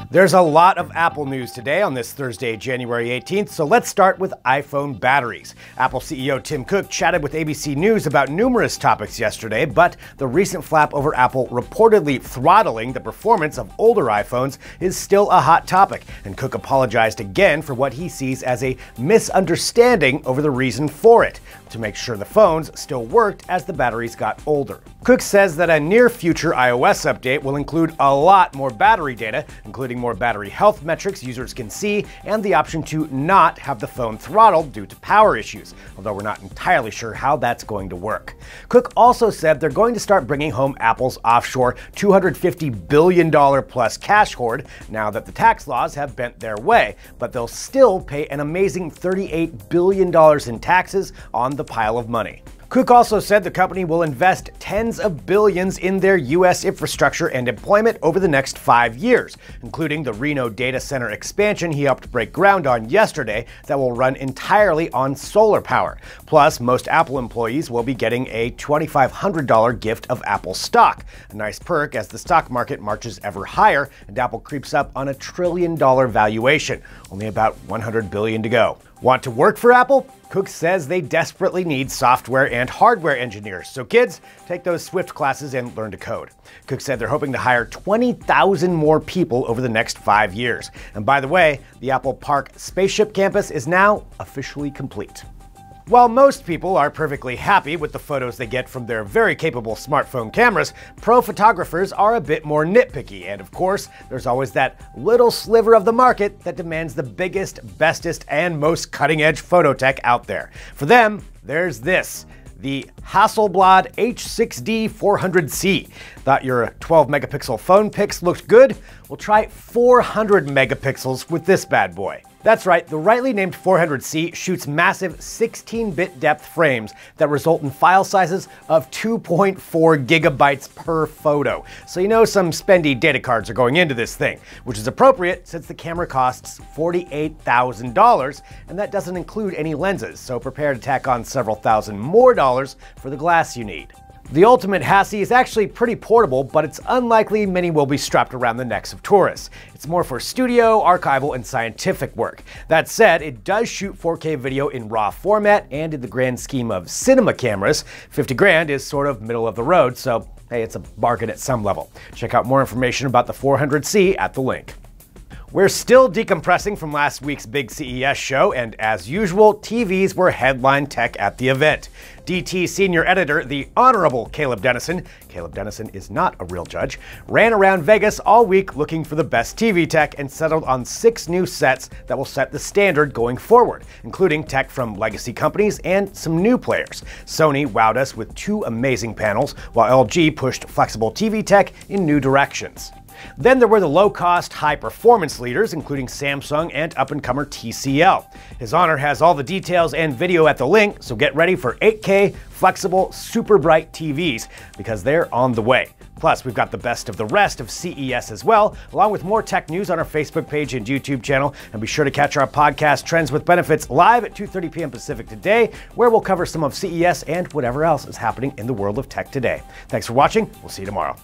There's a lot of Apple news today on this Thursday, January 18th, so let's start with iPhone batteries. Apple CEO Tim Cook chatted with ABC News about numerous topics yesterday, but the recent flap over Apple reportedly throttling the performance of older iPhones is still a hot topic, and Cook apologized again for what he sees as a misunderstanding over the reason for it, to make sure the phones still worked as the batteries got older. Cook says that a near-future iOS update will include a lot more battery data, including more battery health metrics users can see, and the option to not have the phone throttled due to power issues, although we're not entirely sure how that's going to work. Cook also said they're going to start bringing home Apple's offshore $250 billion plus cash hoard now that the tax laws have bent their way, but they'll still pay an amazing $38 billion in taxes on the pile of money. Cook also said the company will invest tens of billions in their U.S. infrastructure and employment over the next 5 years, including the Reno data center expansion he helped break ground on yesterday that will run entirely on solar power. Plus, most Apple employees will be getting a $2,500 gift of Apple stock, a nice perk as the stock market marches ever higher and Apple creeps up on $1 trillion valuation, only about $100 billion to go. Want to work for Apple? Cook says they desperately need software and hardware engineers, so kids, take those Swift classes and learn to code. Cook said they're hoping to hire 20,000 more people over the next 5 years. And by the way, the Apple Park Spaceship Campus is now officially complete. While most people are perfectly happy with the photos they get from their very capable smartphone cameras, pro photographers are a bit more nitpicky, and of course, there's always that little sliver of the market that demands the biggest, bestest, and most cutting-edge photo tech out there. For them, there's this. The Hasselblad H6D 400C. Thought your 12 megapixel phone pics looked good? Well, try 400 megapixels with this bad boy. That's right, the rightly named 400C shoots massive 16-bit depth frames that result in file sizes of 2.4 gigabytes per photo. So you know some spendy data cards are going into this thing, which is appropriate since the camera costs $48,000, and that doesn't include any lenses, so prepare to tack on several thousand more dollars for the glass you need. The ultimate Hassie is actually pretty portable, but it's unlikely many will be strapped around the necks of tourists. It's more for studio, archival, and scientific work. That said, it does shoot 4K video in RAW format, and in the grand scheme of cinema cameras, 50 grand is sort of middle of the road, so hey, it's a bargain at some level. Check out more information about the 400C at the link. We're still decompressing from last week's big CES show, and as usual, TVs were headline tech at the event. DT senior editor, the Honorable Caleb Dennison is not a real judge, ran around Vegas all week looking for the best TV tech and settled on 6 new sets that will set the standard going forward, including tech from legacy companies and some new players. Sony wowed us with 2 amazing panels, while LG pushed flexible TV tech in new directions. Then there were the low-cost, high-performance leaders, including Samsung and up-and-comer TCL. His Honor has all the details and video at the link, so get ready for 8K, flexible, super bright TVs, because they're on the way. Plus, we've got the best of the rest of CES as well, along with more tech news on our Facebook page and YouTube channel. And be sure to catch our podcast, Trends with Benefits, live at 2:30 p.m. Pacific today, where we'll cover some of CES and whatever else is happening in the world of tech today. Thanks for watching. We'll see you tomorrow.